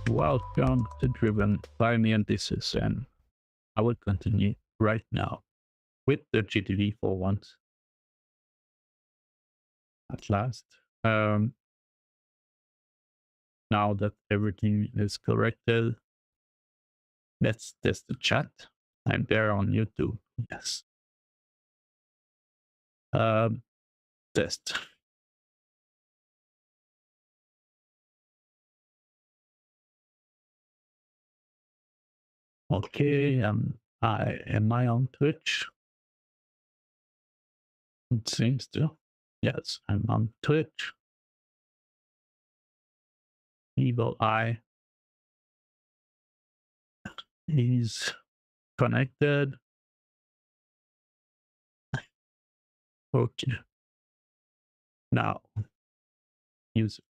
Welcome to Driven by me, and this is and I will continue right now with the GDD for once. At last. Um, Now that everything is corrected, let's test the chat. I'm there on YouTube. Yes. Test. Okay. Am I on Twitch? It seems to. Yes, I'm on Twitch. Evil Eye is connected. Okay. Now, music.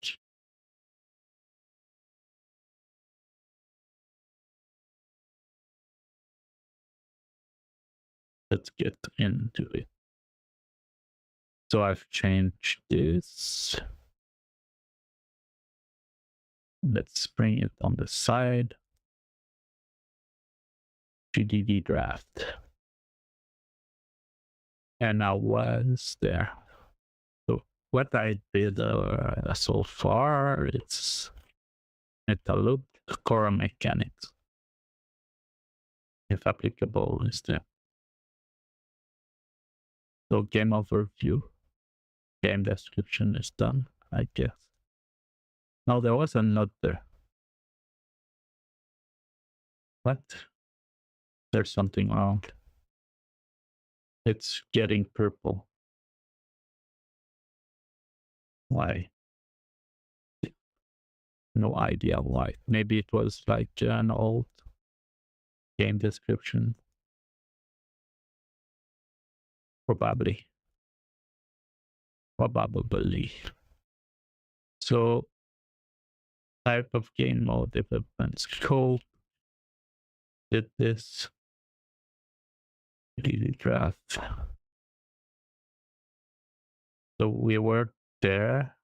Let's get into it. So I've changed this. Let's bring it on the side. GDD draft. And I was there. So what I did so far, it's a loop core mechanics. If applicable, is there. So game overview, game description is done, I guess. Now there was another. What? There's something wrong. It's getting purple. Why? No idea why. Maybe it was like an old game description. Probably. So type of game mode, development scope, did this, really draft. So we were there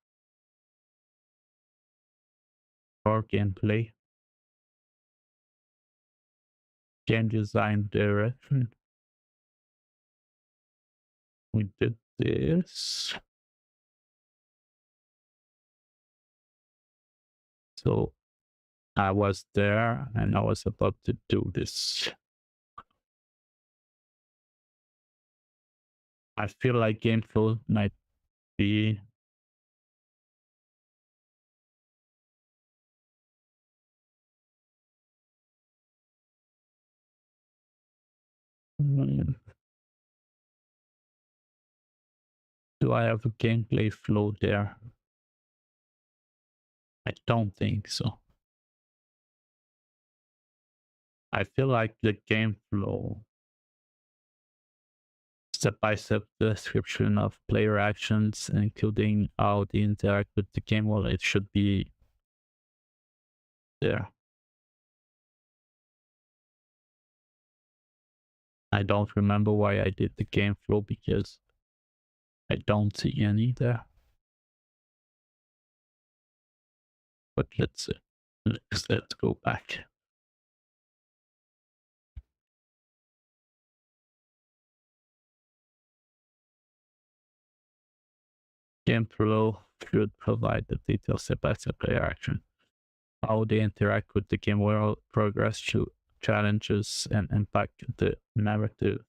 for gameplay. Game design direction. We did this. So I was there and I was about to do this. I feel like game flow might be do I have a gameplay flow there? I don't think so. I feel like the game flow, step-by-step description of player actions, including how they interact with the game, well, it should be there. I don't remember why I did the game flow because I don't see any there. But let's go back. Game flow should provide the detailed step-by-step player action, how they interact with the game world, progress through challenges, and impact the narrative.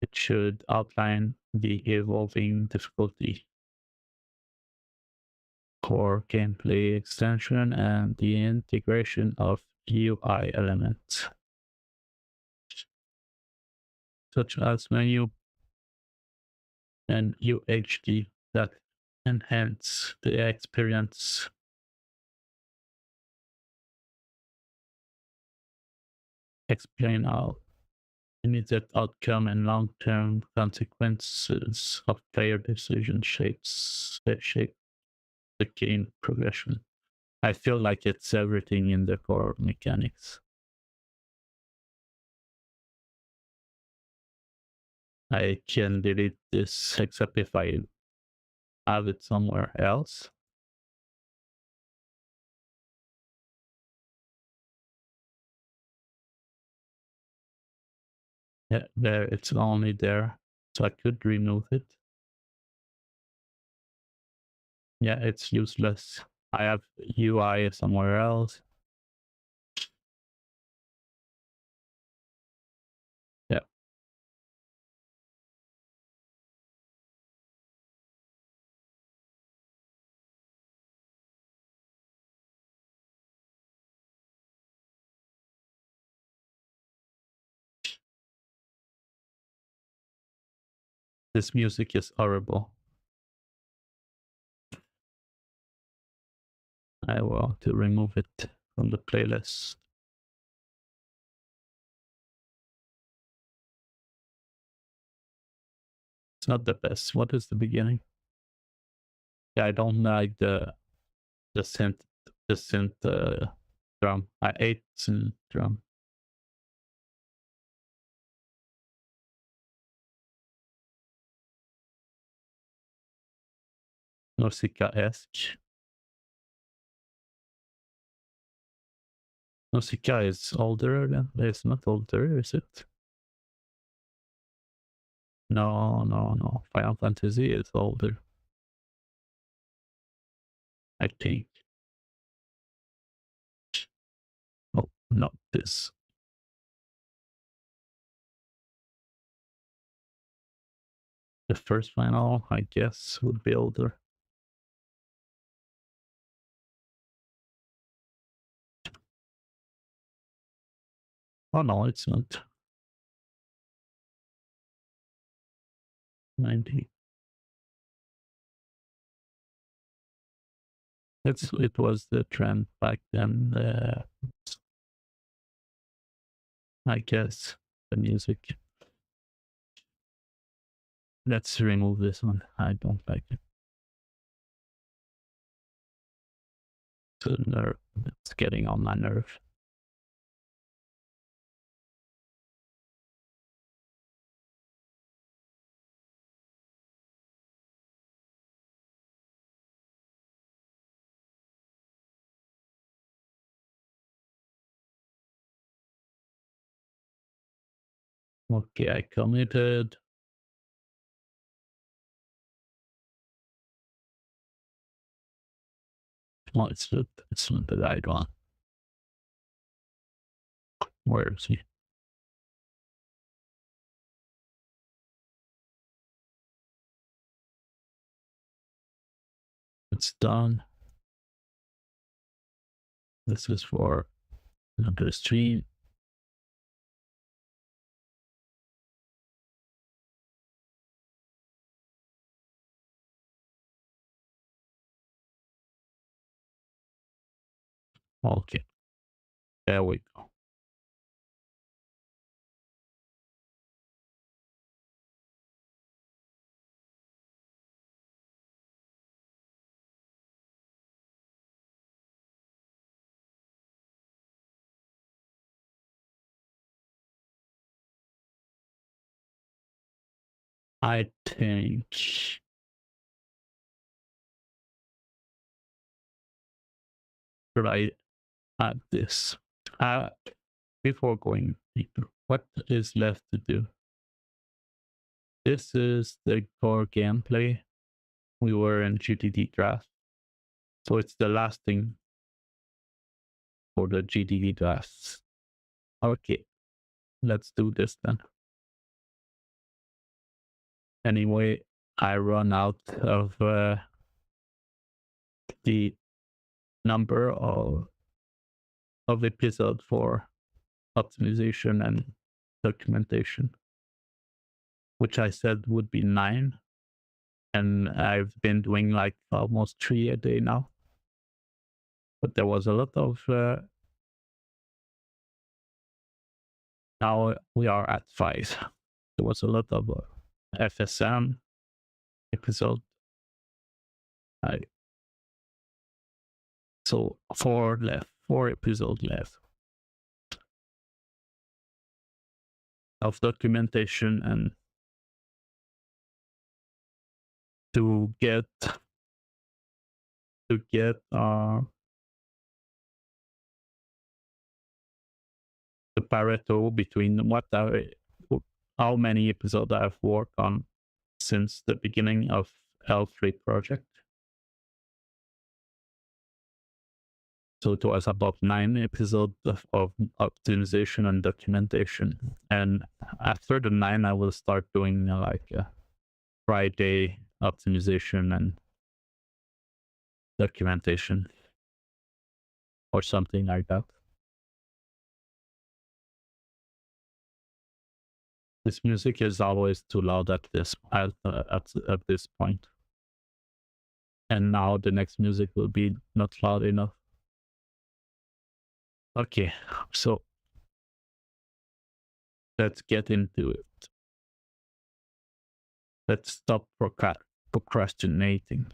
It should outline the evolving difficulty, core gameplay extension, and the integration of UI elements, such as menu and UHD that enhance the experience. Explain how immediate outcome and long-term consequences of player decisions shape the game progression. I feel like it's everything in the core mechanics. I can delete this except if I have it somewhere else. Yeah, there it's only there, so I could remove it. Yeah, it's useless. I have UI somewhere else. Yeah. This music is horrible. I want to remove it from the playlist. It's not the best. What is the beginning? Yeah, I don't like the synth drum. I hate synth drum. Nausicaa-esque. Nausicaa is older than it's not older, is it? No. Final Fantasy is older. I think. Oh, not this. The first final, I guess, would be older. Oh no, it's not. 90. It was the trend back then. I guess the music. Let's remove this one. I don't like it. It's getting on my nerve. Okay, I committed. Oh, it's not the right one. Where is he? It's done. This is for another stream. Okay, there we go. I think. Should I add this? Before going deeper, what is left to do? This is the core gameplay. We were in GDD draft. So it's the last thing for the GDD drafts. Okay, let's do this then. Anyway, I run out of the number of episode for optimization and documentation, which I said would be 9. And I've been doing like almost 3 a day now. But there was a lot of now we are at 5. There was a lot of FSM episode. So 4 left, 4 episodes left of documentation and to get the Pareto between what are how many episodes I've worked on since the beginning of AelfleA project. So it was about 9 episodes of optimization and documentation. And after the 9, I will start doing like a Friday optimization and documentation or something like that. This music is always too loud at this point. And now the next music will be not loud enough. Okay, so let's get into it. Let's stop procrastinating.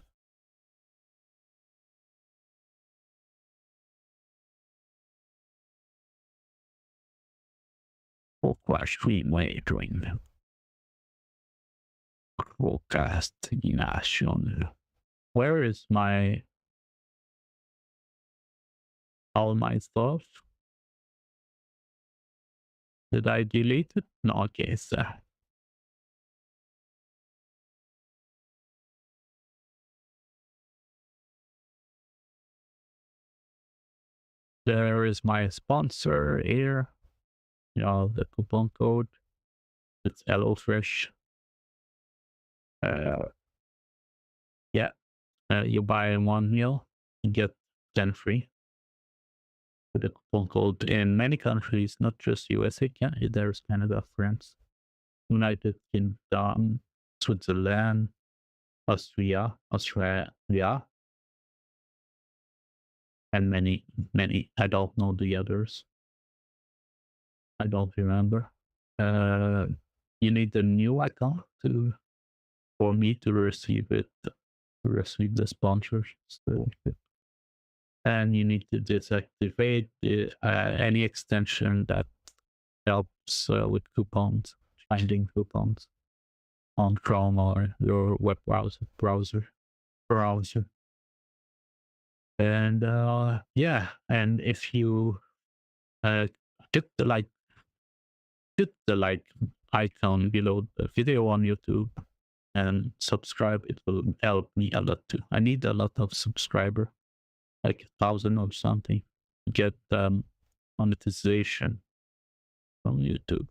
Procrastinating. Procrastination. Where is all my stuff? Did I delete it? No, okay, so there is my sponsor here. You know, the coupon code. It's HelloFresh. Yeah, you buy 1 meal, you get 10 free. With the coupon code in many countries, not just USA, there's Canada, France, United Kingdom, Switzerland, Australia, and many. I don't know the others. I don't remember. You need a new account for me to receive it, to receive the sponsors. And you need to deactivate any extension that helps with coupons, finding coupons on Chrome or your web browser. And yeah, and if you click the like icon below the video on YouTube and subscribe, it will help me a lot too. I need a lot of subscriber, like 1,000 or something, to get monetization from YouTube.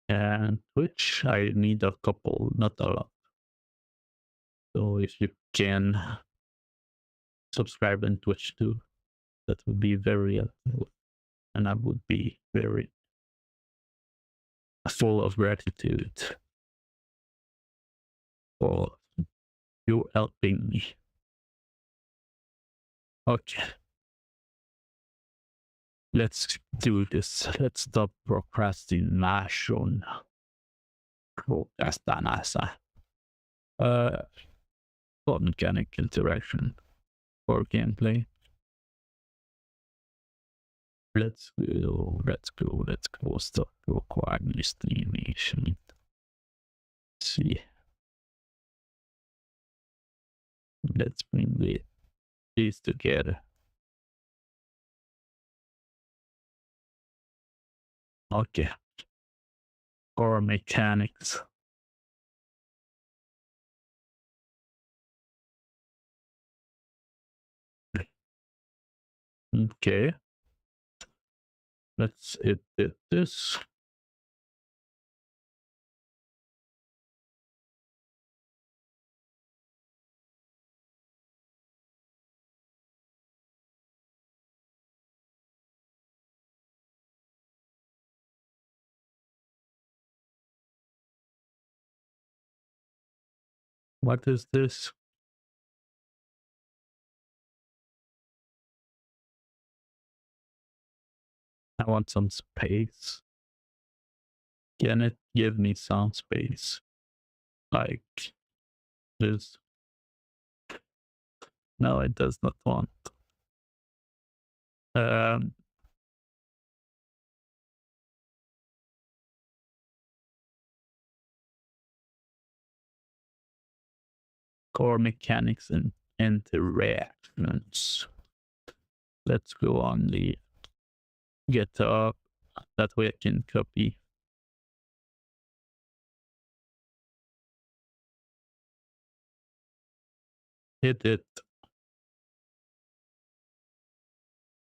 And Twitch, I need a couple, not a lot. So if you can subscribe on Twitch too, that would be very helpful. And I would be very full of gratitude for you helping me. Okay. Let's do this. Let's stop procrastination. Procrastination. For mechanic interaction for gameplay. Let's go. Stop procrastination. Let's see. Let's bring these together. Okay. Core mechanics. Okay. Let's edit this. What is this? I want some space. Can it give me some space? Like this? No, it does not want. Core mechanics and interactions. Let's go on the GitHub. That way I can copy hit it.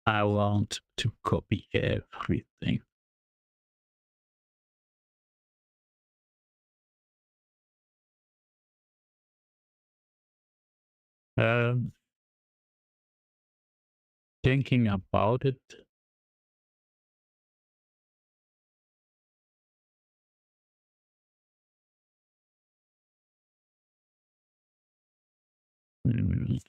I want to copy everything. Thinking about it, mm,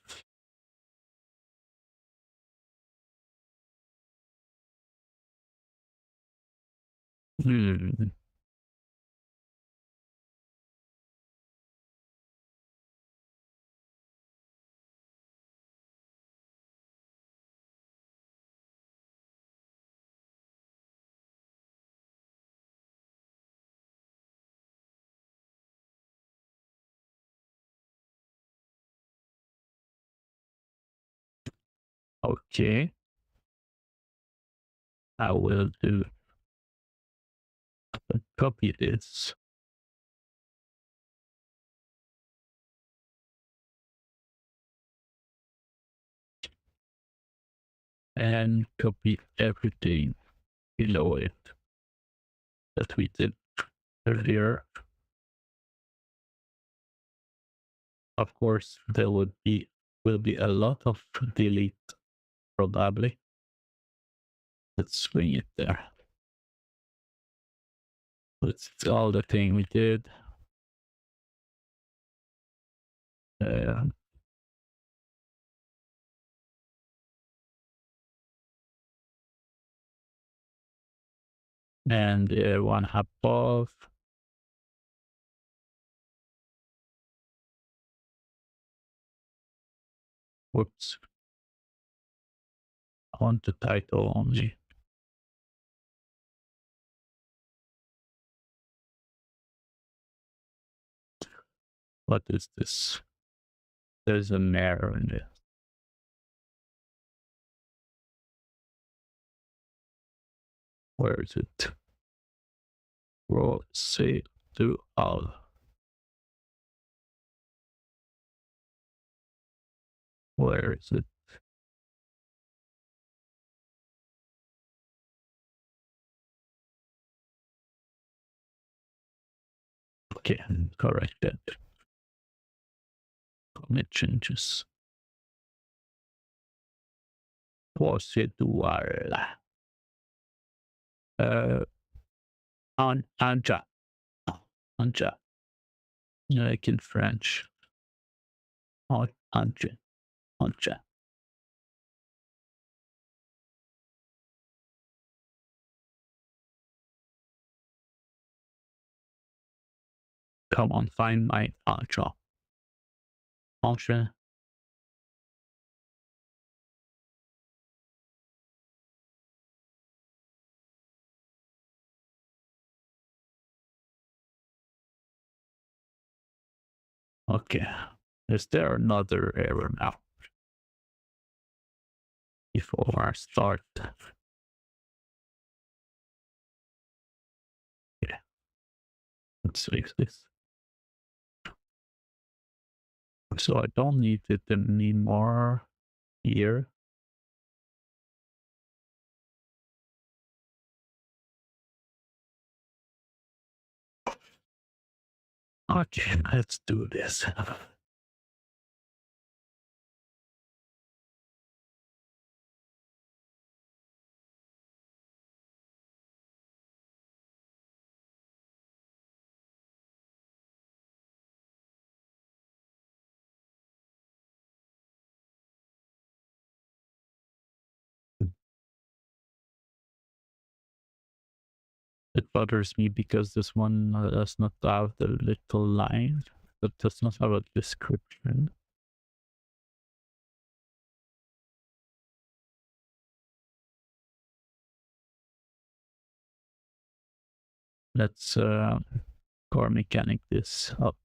mm, okay, I will do copy this and copy everything below it that we did earlier. Of course, there will be a lot of delete probably. Let's swing it there. It's all the thing we did. Uh, and one above. Whoops. I want the title only. What is this? There's an error in it. Where is it? Roll say to all. Where is it? Okay, correct that. Commit changes. Procédural. Anja. Anja. Like in French. Anja. Anja. Come on, find my Anja. Anja. Okay. Is there another error now? Before I start. Yeah. Let's fix this. So I don't need it anymore here. Okay, let's do this. It bothers me because this one does not have the little line. That does not have a description. Let's core mechanic this up.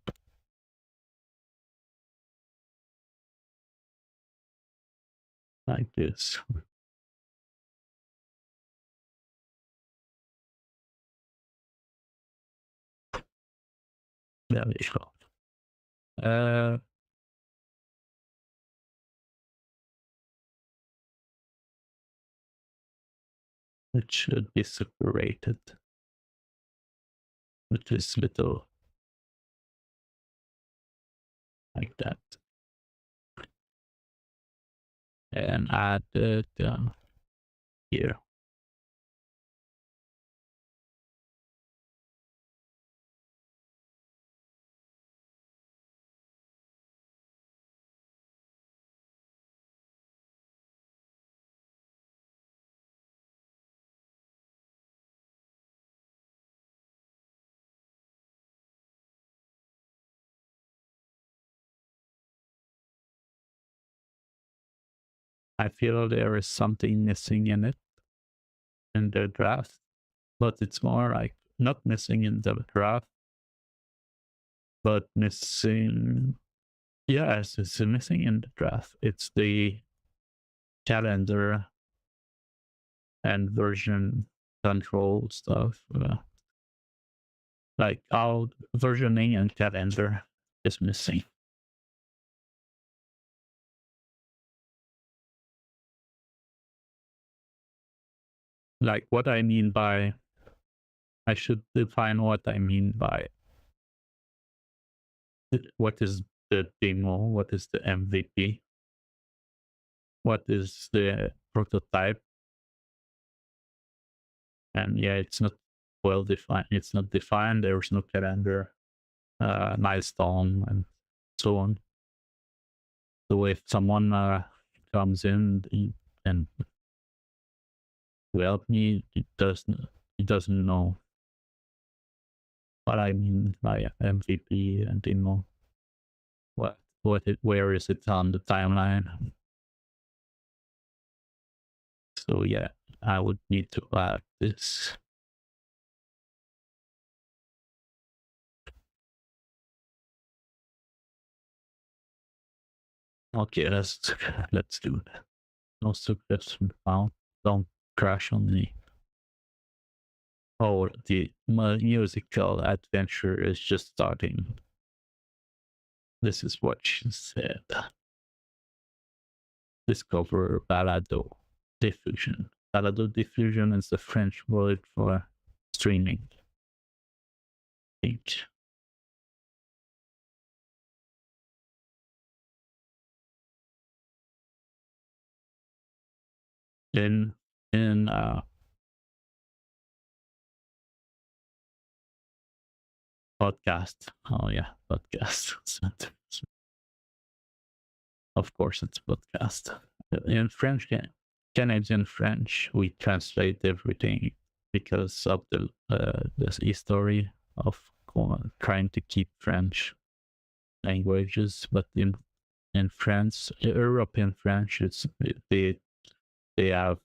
Like this. There we go. It should be separated with this little like that, and add it here. I feel there is something missing in it in the draft, but it's more like not missing in the draft, but missing. Yes, it's missing in the draft. It's the calendar and version control stuff. Like all versioning and calendar is missing. Like what I mean by, I should define what I mean by what is the demo, what is the MVP, what is the prototype. And yeah, it's not well defined. It's not defined. There's no calendar, milestone, and so on. So if someone comes in and to help me, it doesn't know what I mean by MVP and demo. Where is it on the timeline? So yeah, I would need to add this. Okay, let's do that. No suggestion found. Don't crash on me. Oh, the musical adventure is just starting. This is what she said. Discover balado diffusion. Balado diffusion is the French word for streaming. I think. In podcast. Oh yeah, podcast. Of course, it's podcast. In French, Canadian French, we translate everything because of the history of trying to keep French languages. But in France, European French, it's they have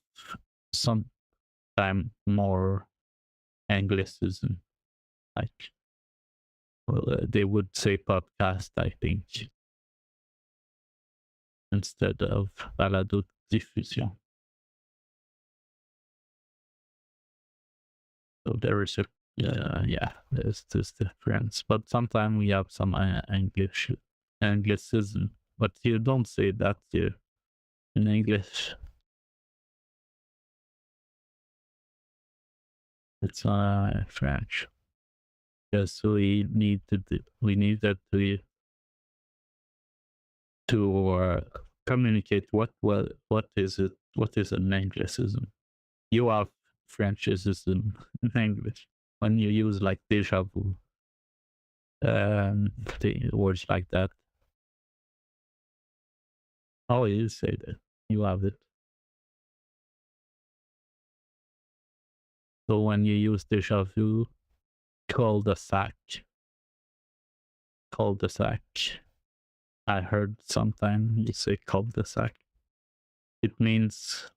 sometimes more Anglicism. Like, well, they would say podcast, I think, instead of balado diffusion. So there is a there's this difference. But sometimes we have some Anglicism, but you don't say that here in English. It's French. Because we need that to communicate what is it, what is an Anglicism. You have Frenchism in English when you use like déjà vu, the words like that. Oh, you say that you have it. So when you use déjà vu, cul-de-sac. I heard sometime you say cul-de-sac. It means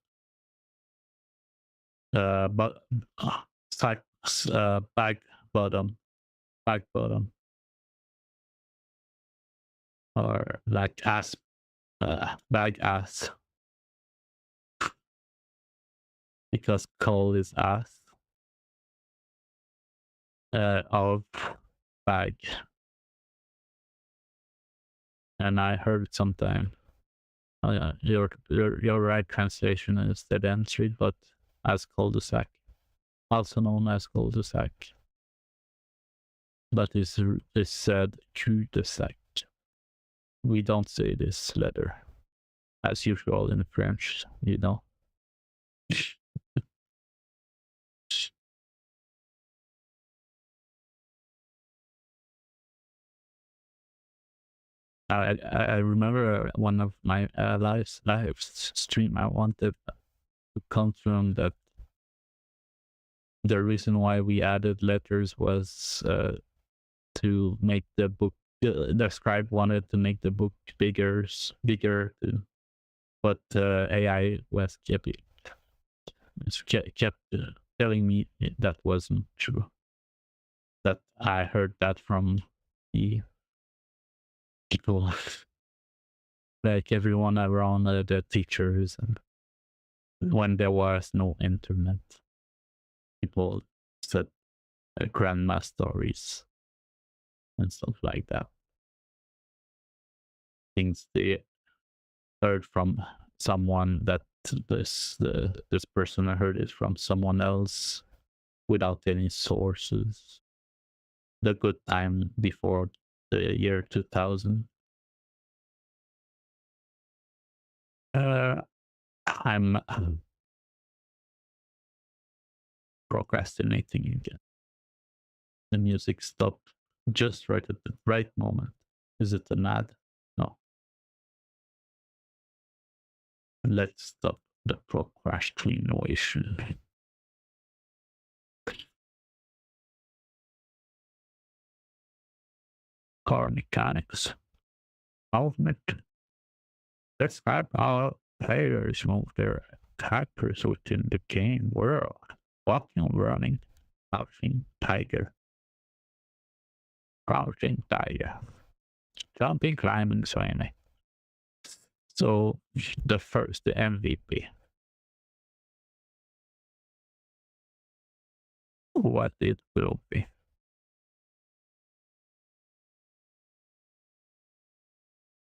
but sack, back bottom, or like ass, bag ass, because cul is ass, of bag. And I heard sometime, your right translation is dead entry, but as cul-de-sac, also known as cul-de-sac, but it's said cul-de-sac. We don't say this letter, as usual in French, you know. I remember one of my live stream. I wanted to confirm that the reason why we added letters was to make the book. The scribe wanted to make the book bigger, but AI was kept telling me that wasn't true. That I heard that from the people, like everyone around the teachers, and when there was no internet, people said grandma stories and stuff like that. Things they heard from someone that this person heard it from someone else without any sources. The good time before the year 2000. I'm procrastinating again. The music stopped just right at the right moment. Is it an ad? No. Let's stop the procrastination. Car mechanics. Movement. Describe how players move their characters within the game world. Walking, running, crouching, tiger. Crouching, tiger. Jumping, climbing, swimming. So the MVP. What it will be.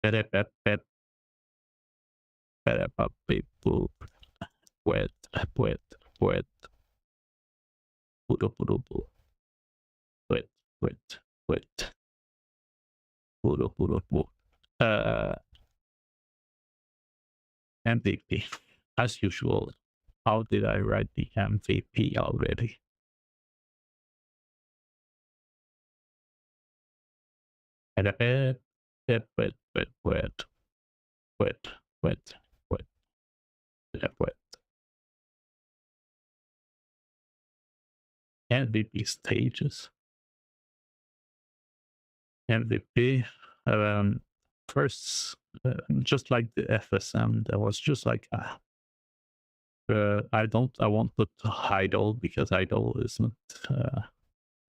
Pet, pet, pet. Pet, puppy, poop. Wet, wet, wet. Puro, puro, puro. Wet, wet, wet. Puro, puro, puro. MVP. As usual, how did I write the MVP already? Wet, wet, wet, wet, wet, wet, wet, wet, wet, wet. MVP stages. MVP. First, just like the FSM, there was just like I want to idle because idle isn't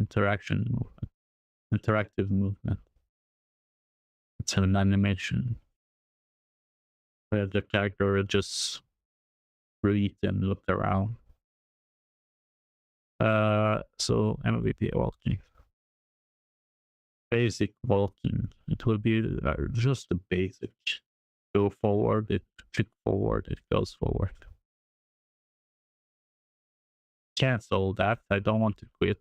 interactive movement. It's an animation where the character will just breathe and look around. So MVP walking. Basic walking. It will be just the basic. Go forward, it click forward, it goes forward. Cancel that. I don't want to quit.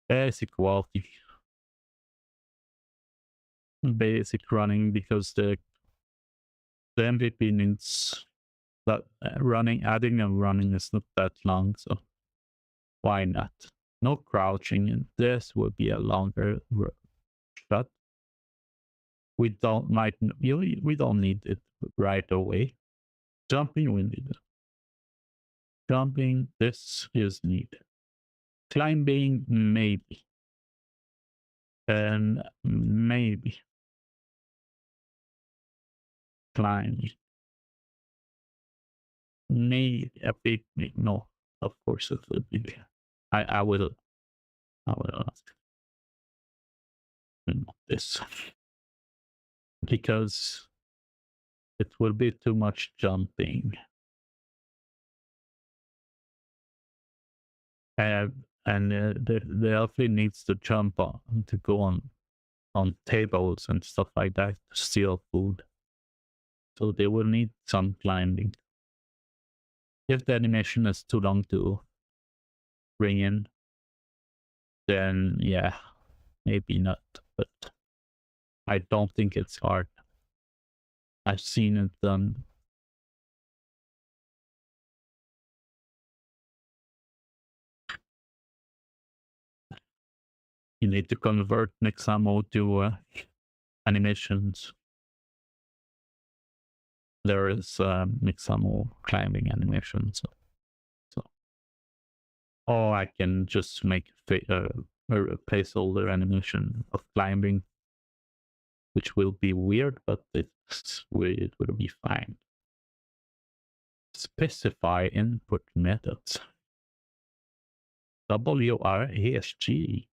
Basic walking. Basic running because the MVP needs that running, adding and running is not that long, so why not? No crouching, and this will be a longer shot. We don't need it right away. Jumping, we need it. Jumping, this is needed. Climbing, maybe. And maybe. Climbing. Maybe a big, no, of course it will be. I will ask this because it will be too much jumping. And the AelfleA needs to jump on to go on tables and stuff like that to steal food. So they will need some climbing. If the animation is too long to bring in, then yeah, maybe not. But I don't think it's hard. I've seen it done. You need to convert Nexamo to animations. There is Nexamo climbing animation, so. Or I can just make a placeholder animation of climbing, which will be weird, but it will be fine. Specify input methods. WRASG.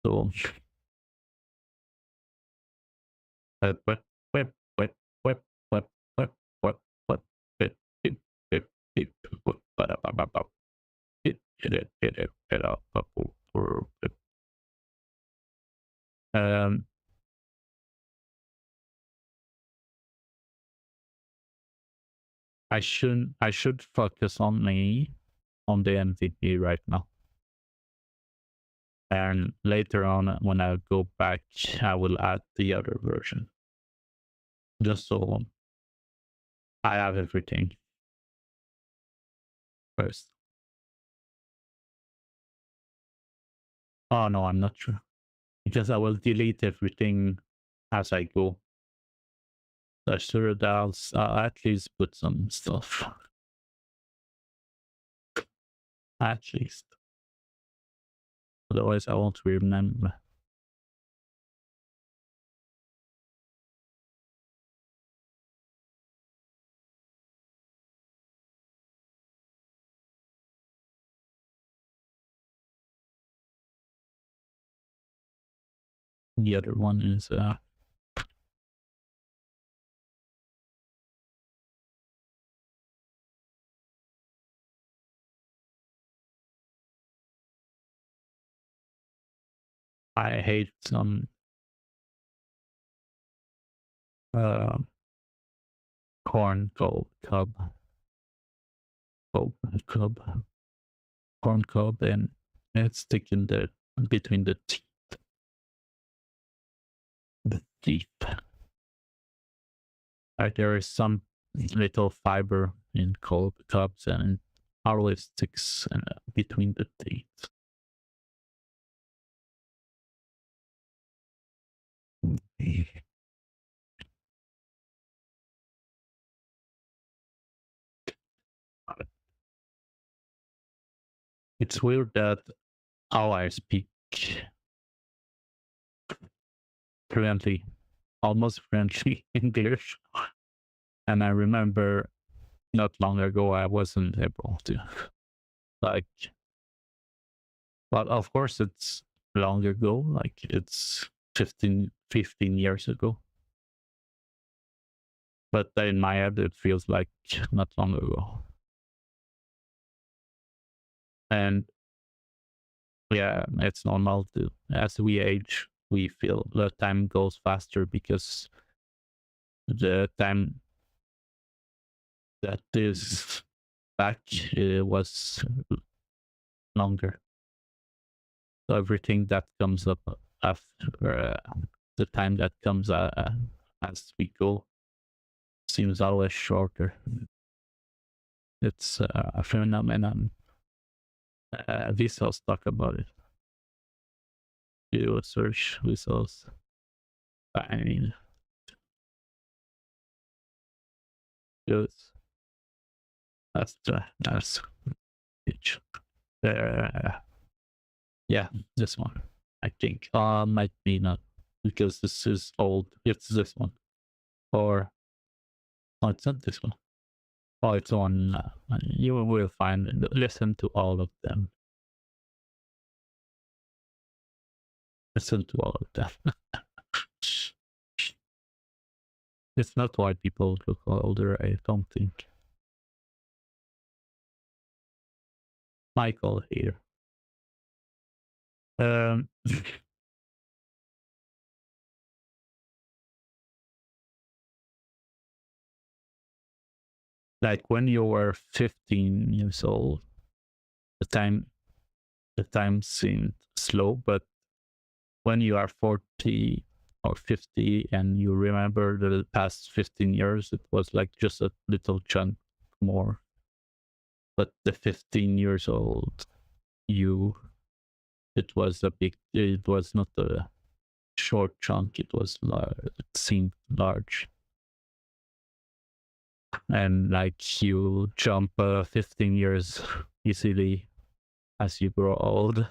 So I should focus on the MVP right now. And later on, when I go back, I will add the other version. Just so I have everything first. Oh no, I'm not sure. Because I will delete everything as I go. So sure that I'll at least put some stuff. At least. Otherwise I won't remember. The other one is I hate some corn cob, corn cob, and it's sticking the between the teeth. The teeth. There is some little fiber in cobs and always sticks between the teeth. It's weird that how I speak fluently, almost friendly English. And I remember not long ago I wasn't able to. Like, but of course it's long ago, like it's 15 years ago. But in my head it feels like not long ago. And yeah, it's normal to, as we age, we feel the time goes faster because the time that is back was longer. So everything that comes up after the time that comes as we go seems always shorter. It's a phenomenon. Vsauce talk about it. You search Vsauce. I mean, that's it. Yeah, this one. I think. Might be not because this is old. It's this one. Or oh, it's not this one. Oh, it's on. You will find. Listen to all of them. Listen to all of them. It's not why people look older. I don't think. Michael here. Like when you were 15 years old, the time seemed slow, but when you are 40 or 50 and you remember the past 15 years, it was like just a little chunk more. But the 15 years old you, it was not a short chunk, it was large, it seemed large. And like you jump 15 years easily as you grow old.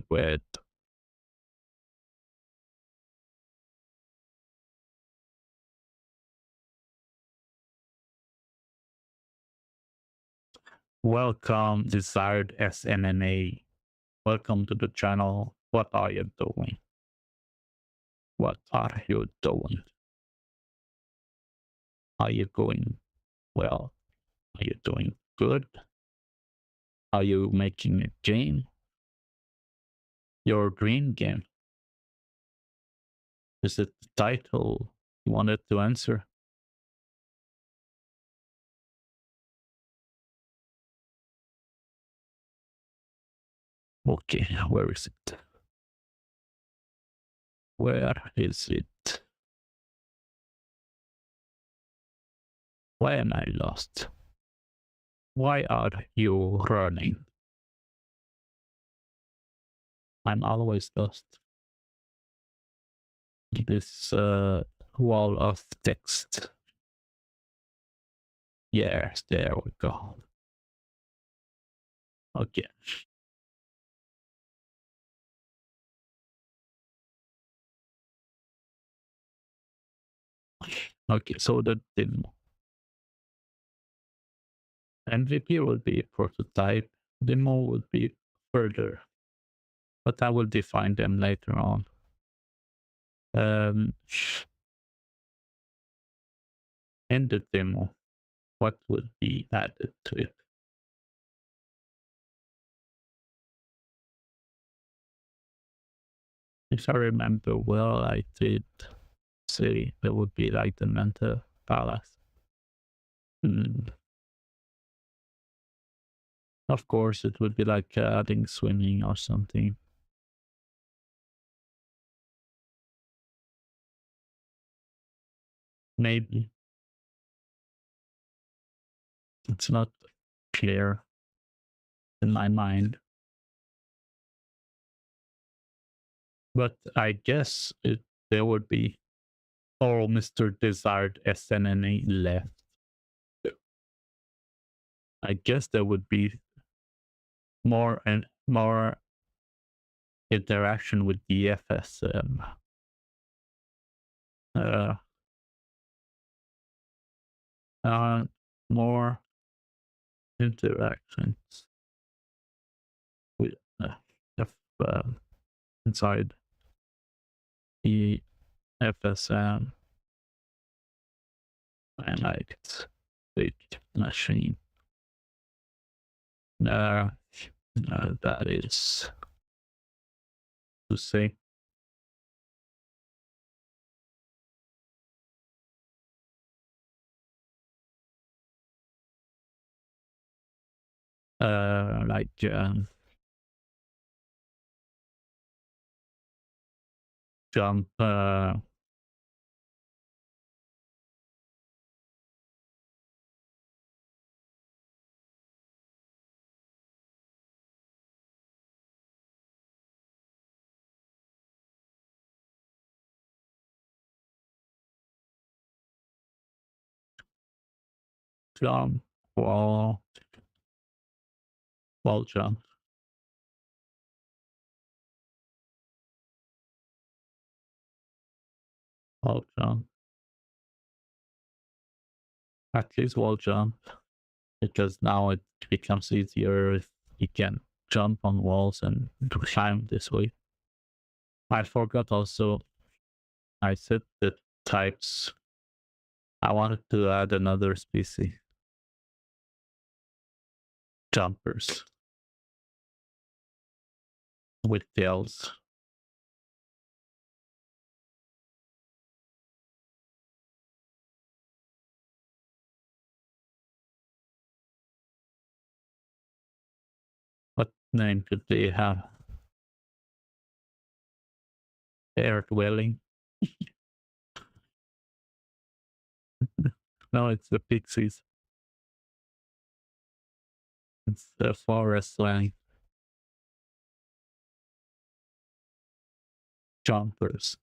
Wait. Welcome, desired SNNA. Welcome to the channel. What are you doing? What are you doing? Are you going well? Are you doing good? Are you making a game? Your dream game? Is it the title you wanted to answer? Okay, where is it? Where is it? Why am I lost? Why are you running? I'm always lost. This wall of text. Yes, there we go. Okay. Okay, so the demo. MVP will be prototype. Demo will be further. But I will define them later on. In the demo, what would be added to it? If I remember well, I did say there would be like the mental palace. Of course, it would be like adding swimming or something. Maybe. It's not clear in my mind. But I guess there would be, oh, Mr. Desired SNNA left. I guess there would be more and more interaction with the FSM. More interactions with inside the FSM and like state machine. That is to say. Like jump jump wall jump. Wall jump. At least wall jump. Because now it becomes easier if you can jump on walls and climb this way. I forgot also, I said the types. I wanted to add another species. Jumpers. With tails. name could be air dwelling. No, it's the pixies. It's the forest land. Jumpers.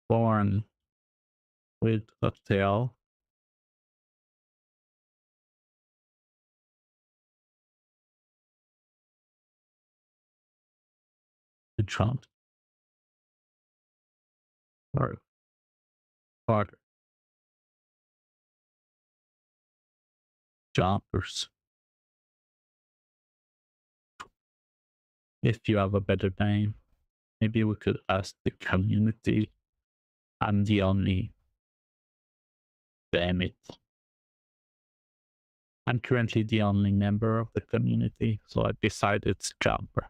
Born with a tail. To jump. Or harder. Jumpers. If you have a better name, maybe we could ask the community. I'm the only. Damn it. I'm currently the only member of the community, so I decided it's jumper.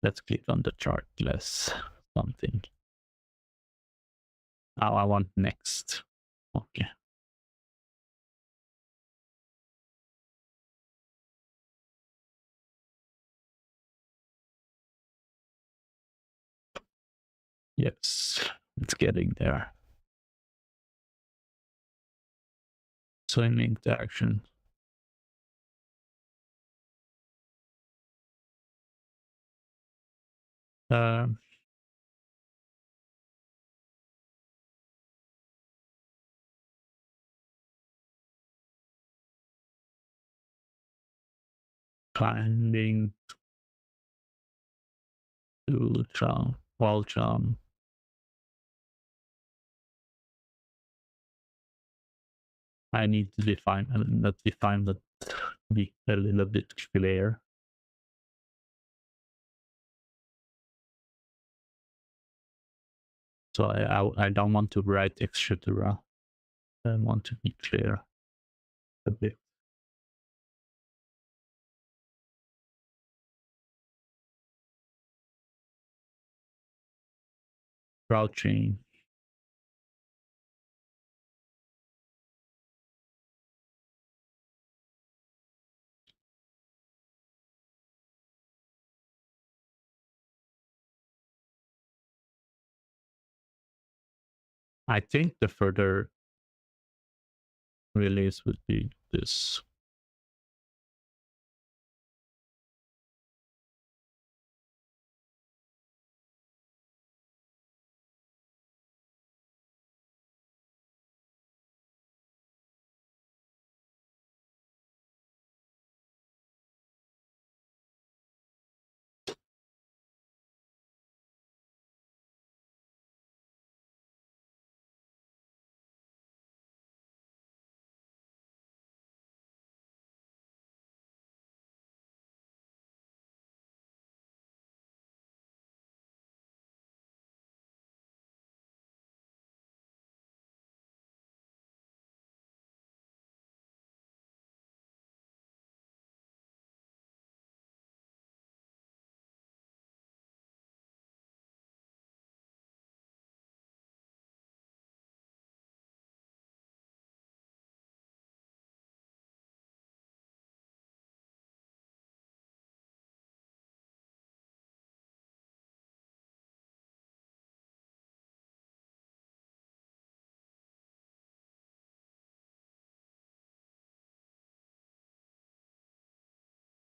Let's click on the chart less something. Oh, I want next. Okay. Yes, it's getting there. Swimming interaction. Climbing to jump, wall jump. I need to define that be a little bit clear. So I don't want to write etc. I want to be clear a bit. Crouching. I think the further release would be this.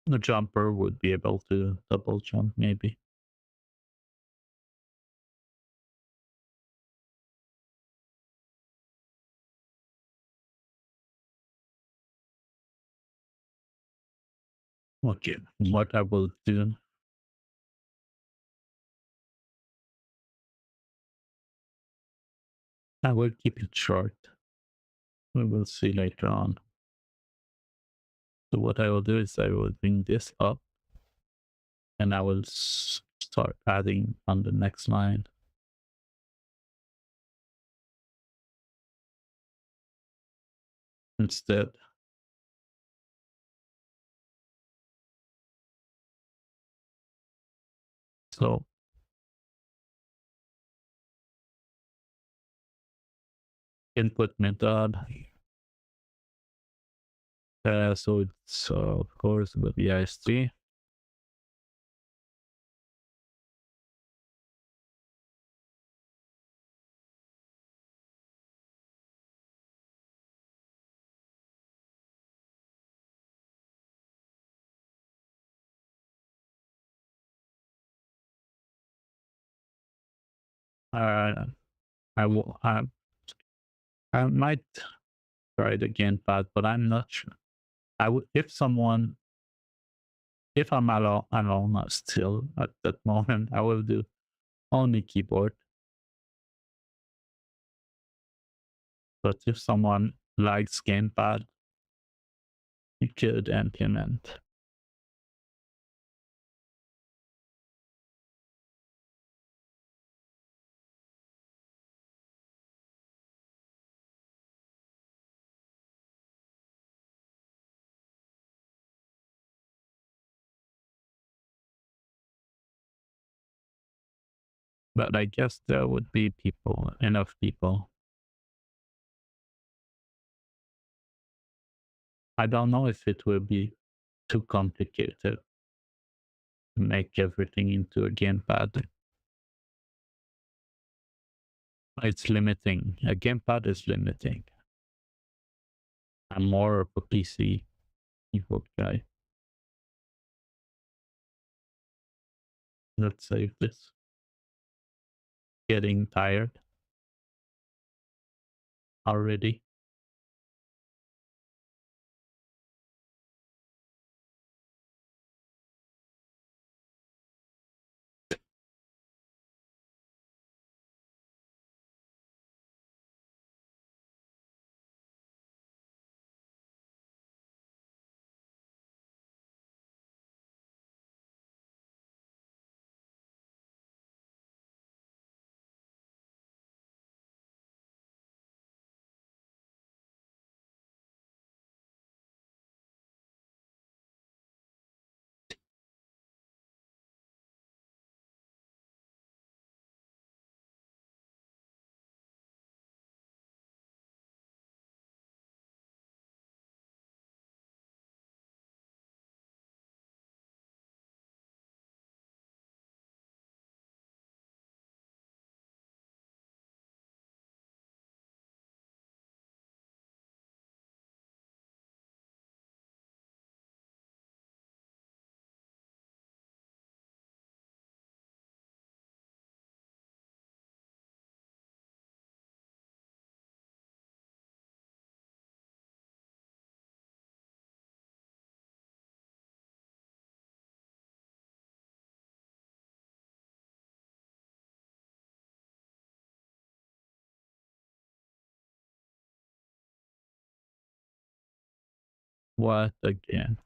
The jumper would be able to double jump, maybe. Okay, what I will do. I will keep it short. We will see later on. So what I will do is I will bring this up and I will start adding on the next line. Instead. So input method. So it's of course with the IST. I I might try it again, but I'm not sure. I would if I'm alone still at that moment, I will do only keyboard. But if someone likes gamepad, you could implement. But I guess there would be enough people. I don't know if it will be too complicated to make everything into a gamepad. It's limiting. A gamepad is limiting. I'm more of a PC keyboard guy. Let's save this. Getting tired already. What again?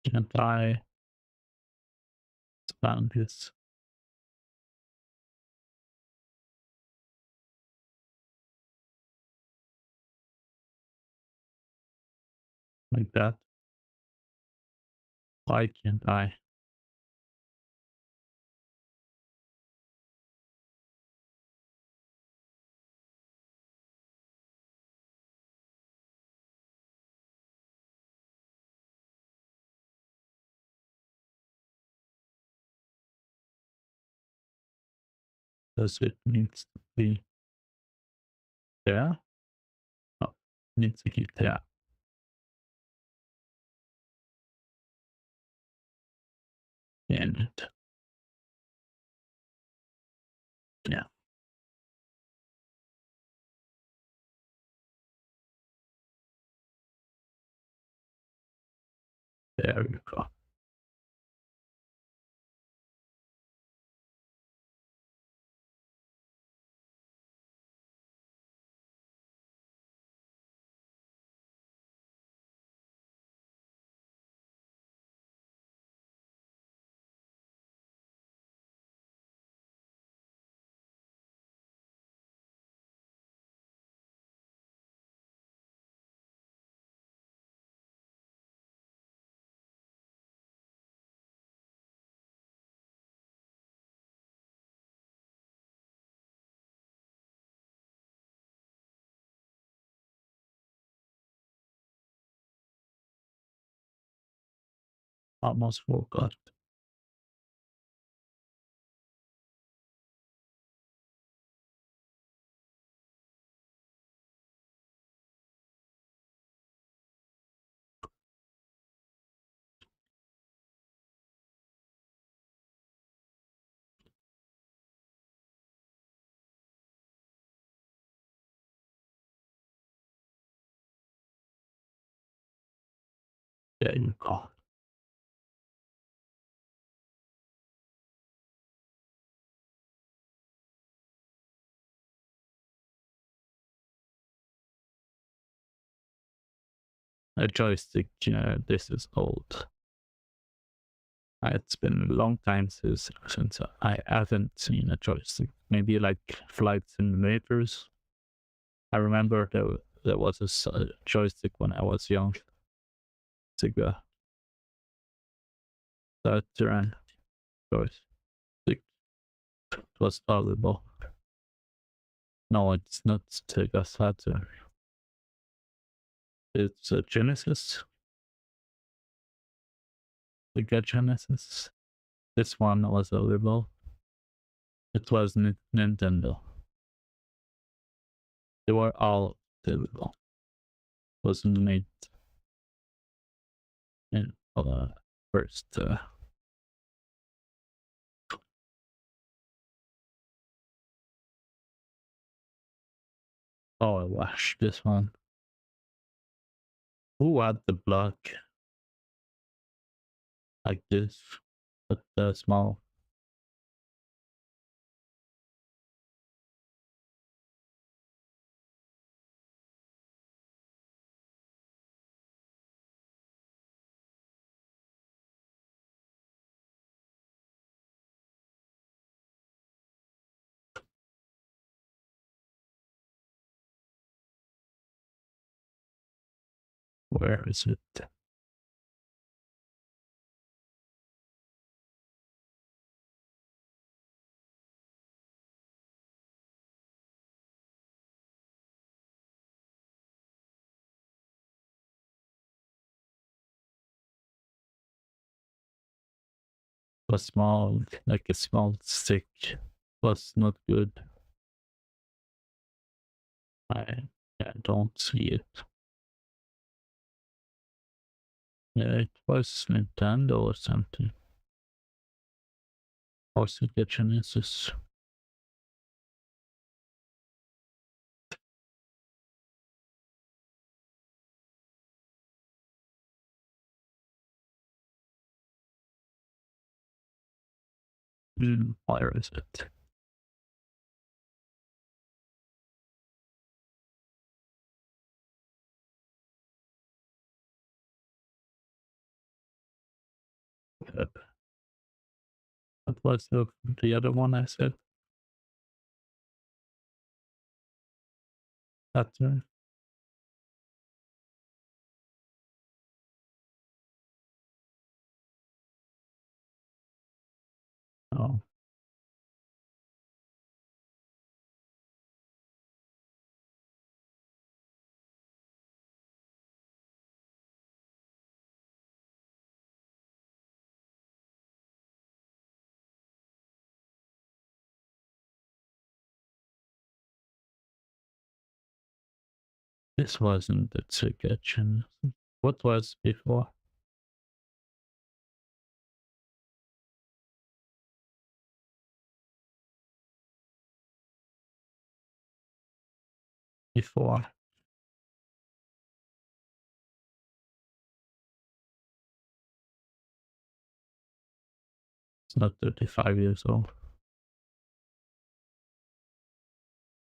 Can't I expand this like that? Why can't I? Does it needs to be there? Oh, needs to be there. And yeah, there you go. Almost forgot. There you go. A joystick, this is old. It's been a long time since I haven't seen a joystick. Maybe like flight simulators. I remember there was a joystick when I was young. Sega Saturn joystick. It was valuable. No, it's not Sega Saturn. It's a Genesis. Sega Genesis. This one was valuable. It was Nintendo. They were all valuable. Wasn't made in first. Oh, I watched this one. Who had the block like this, but small? Where is it? Was small, like a small stick. Was not good. I don't see it. Yeah, it was Nintendo or something. Or Sega Genesis. Where is it? Yep. What was the other one I said? That's right. Oh. This wasn't the Sega Genesis. What was before? Before. It's not 35 years old.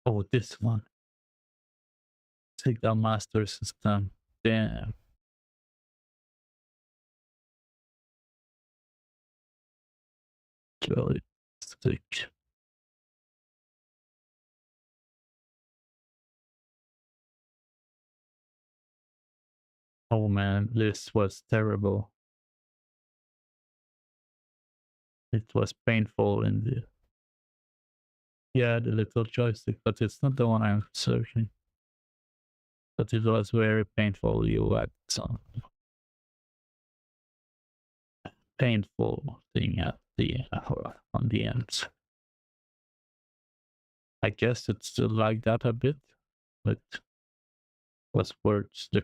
Oh, this one. Sega Master System. Damn. Joystick. Oh man, this was terrible. It was painful in the little joystick, but it's not the one I'm searching. But it was very painful. You had some painful thing at the on the ends. I guess it's still like that a bit, but was towards the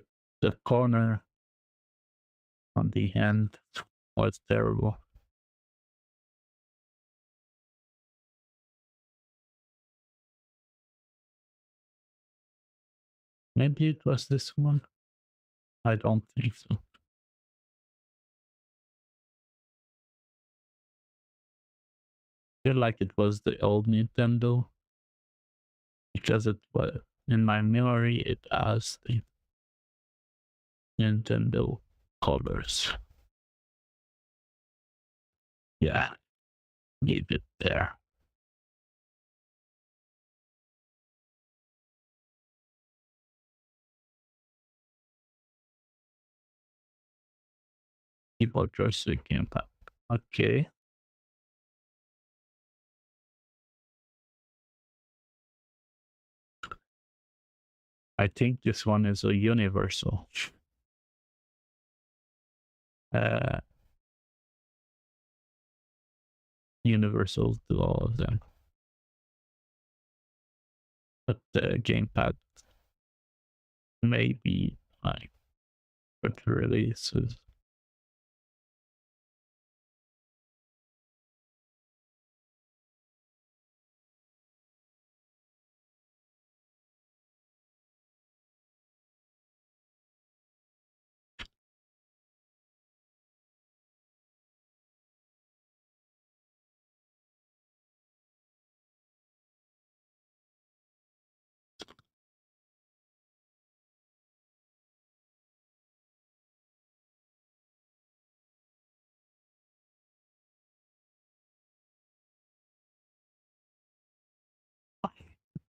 corner on the end was terrible. Maybe it was this one. I don't think so. I feel like it was the old Nintendo because it was in my memory. It has the Nintendo colors. Yeah, leave it there. People joystick impact. Okay. I think this one is a universal. Universal to all of them. But the gamepad maybe like but releases.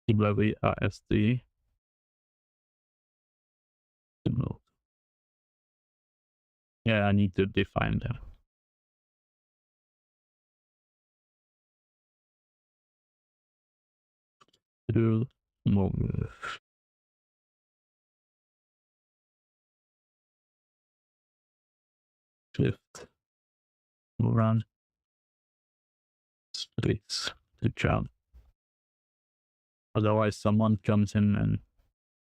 WASD. Yeah, I need to define them. To move. Shift. Run. Space to jump. Otherwise, someone comes in and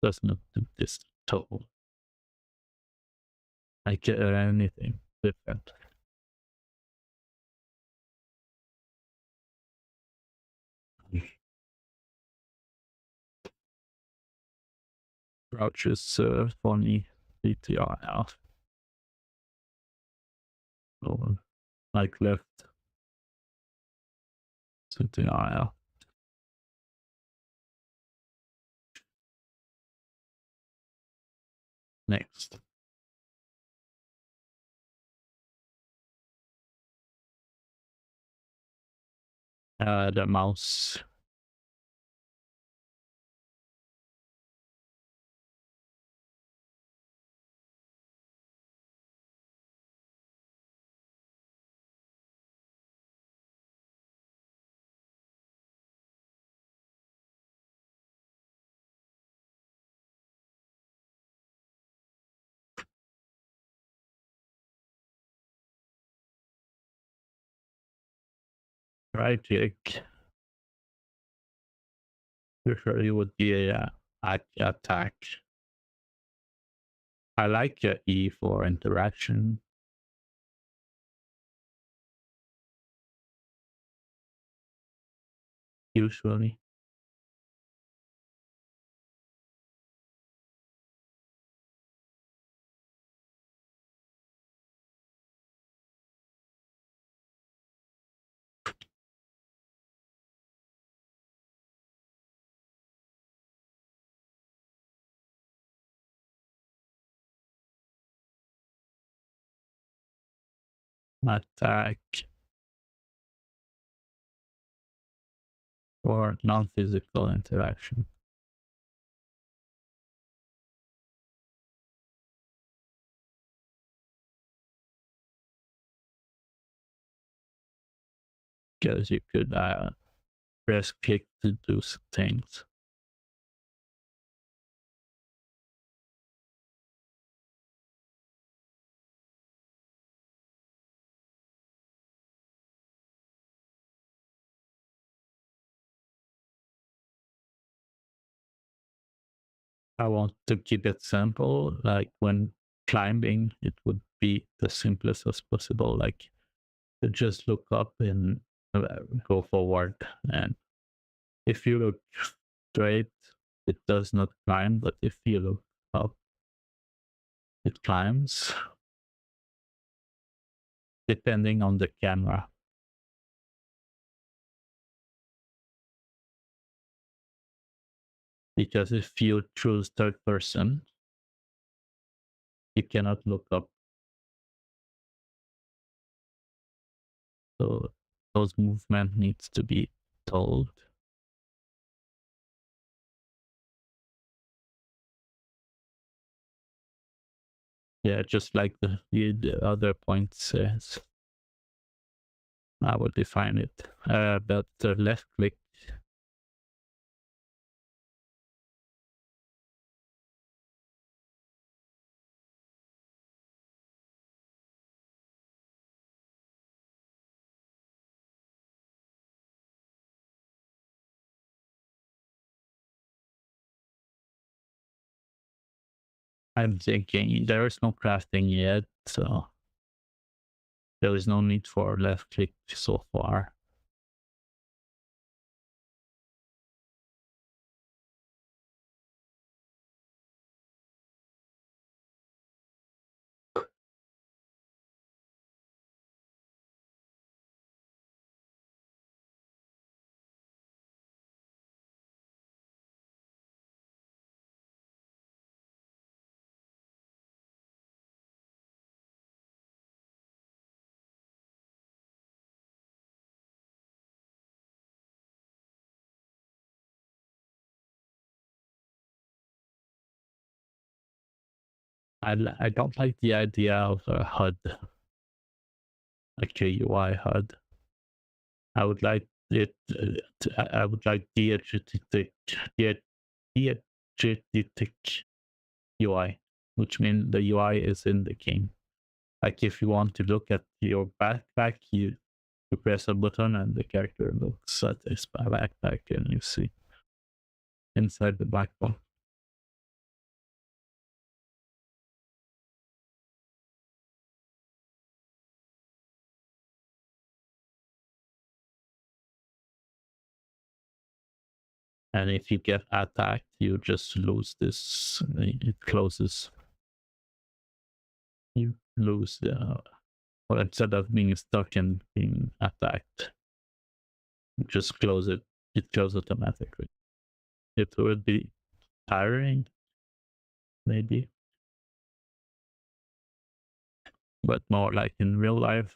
does not do this total. Like anything different. Crouches funny CTR out. Or like left CTR out. Next. The mouse. Right click. Usually would be a attack. I like E for interaction. Usually. Attack or non-physical interaction. Because you could press click to do things. I want to keep it simple. Like when climbing, it would be the simplest as possible. Like to just look up and go forward. And if you look straight, it does not climb. But if you look up, it climbs, depending on the camera. Because if you choose third person, you cannot look up. So those movement needs to be told. Yeah, just like the other point says. I will define it. But left click. I'm thinking there is no crafting yet, so there is no need for left click so far. I don't like the idea of a HUD, like a UI HUD. I would like it. I would like diegetic UI, which means the UI is in the game. Like if you want to look at your backpack, you press a button and the character looks at this backpack and you see inside the backpack. And if you get attacked, you just lose this. It closes. You lose the. Well, instead of being stuck and being attacked, you just close it. It closes automatically. It would be tiring, maybe, but more like in real life.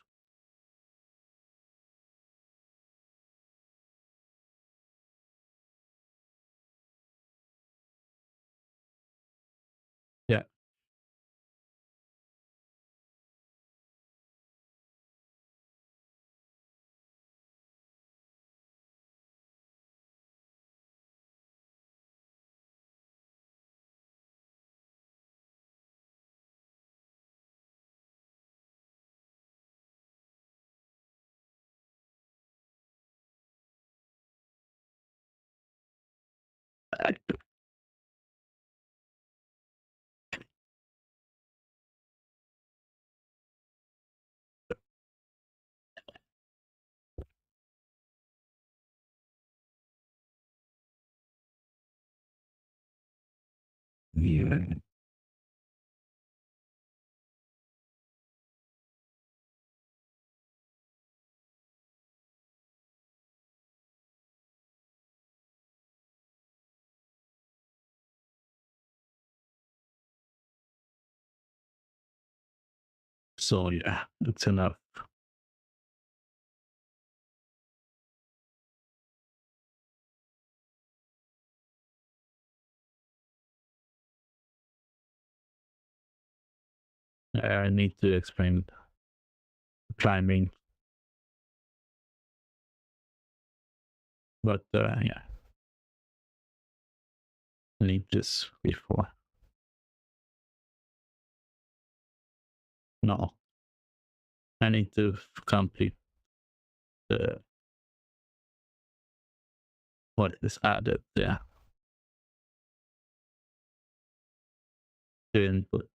Yeah. Yeah. So yeah, it's enough. I need to explain climbing, but yeah, I need this before. No, I need to complete the what is added. Yeah. the input.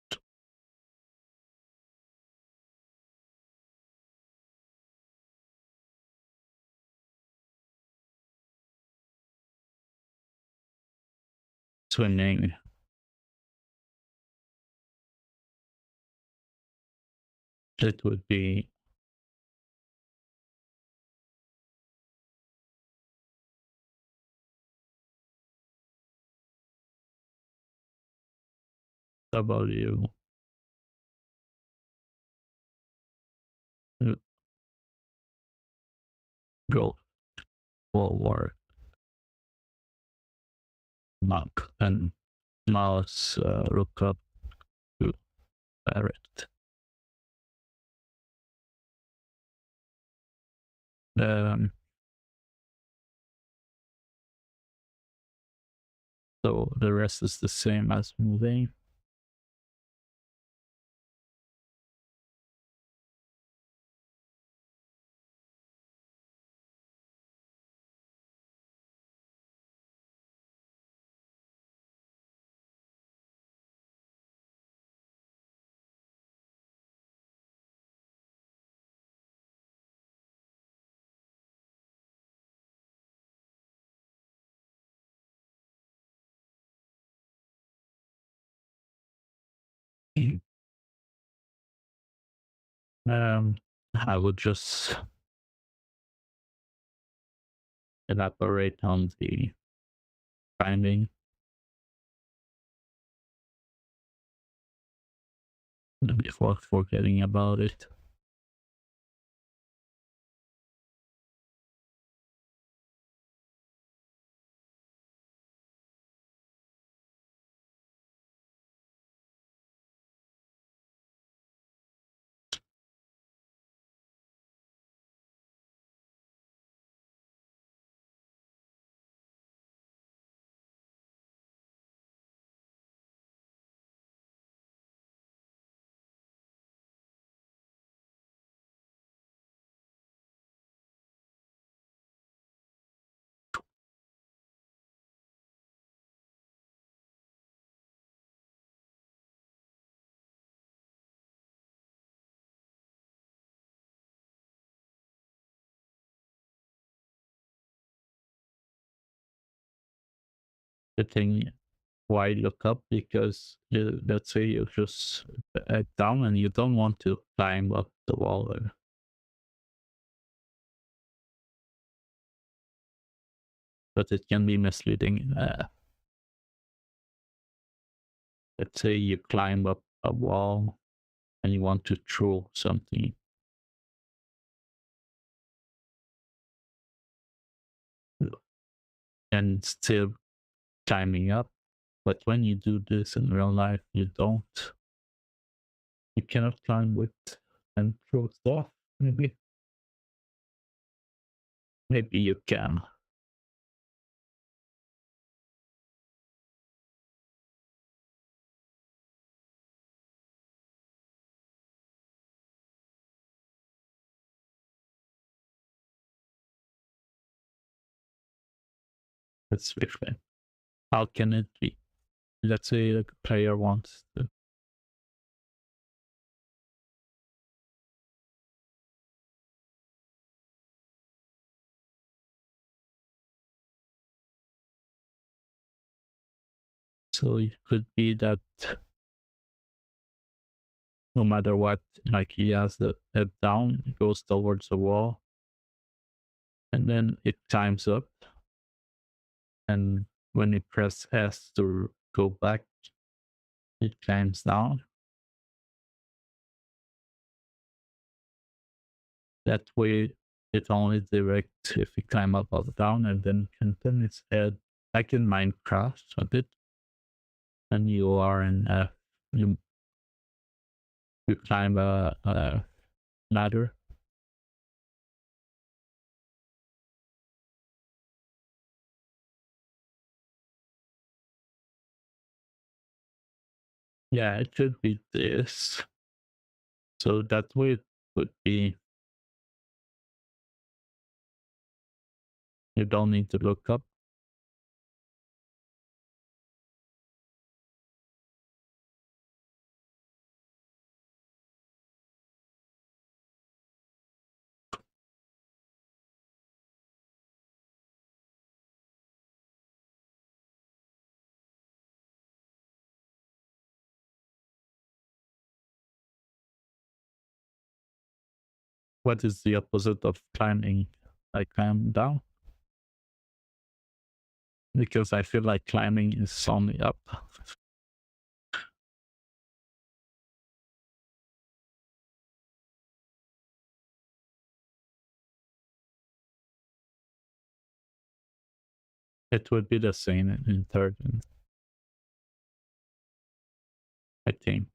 Swimming. It would be W go forward knock and mouse lookup to direct. So the rest is the same as moving. I would just elaborate on the finding before forgetting about it. The thing why look up, because let's say you just down and you don't want to climb up the wall, but it can be misleading. Let's say you climb up a wall and you want to throw something. And still climbing up. But when you do this in real life, you don't. You cannot climb with and throw stuff. Maybe you can. It's different. How can it be? Let's say the player wants to. So it could be that no matter what, like he has the head down, it goes towards the wall, and then it times up. And when you press S to go back, it climbs down. That way, it only directs if you climb up or down, and then can turn its head like in Minecraft a bit. And you are in you climb a ladder. Yeah, it could be this. So that way it would be. You don't need to look up. What is the opposite of climbing? I climb down? Because I feel like climbing is only up. It would be the same in third, I think.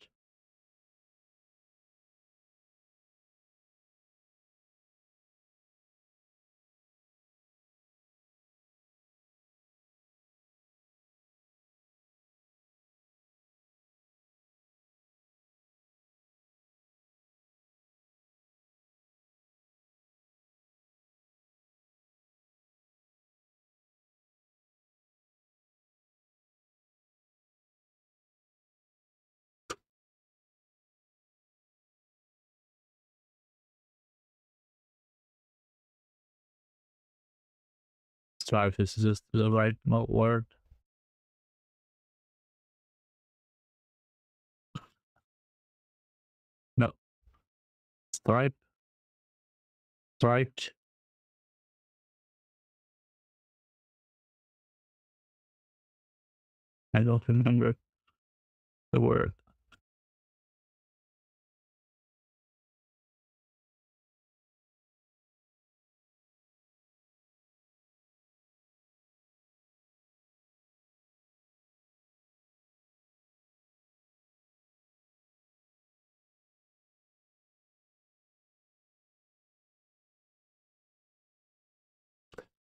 Strive is just the right word. No, stripe, strike. I don't remember the word.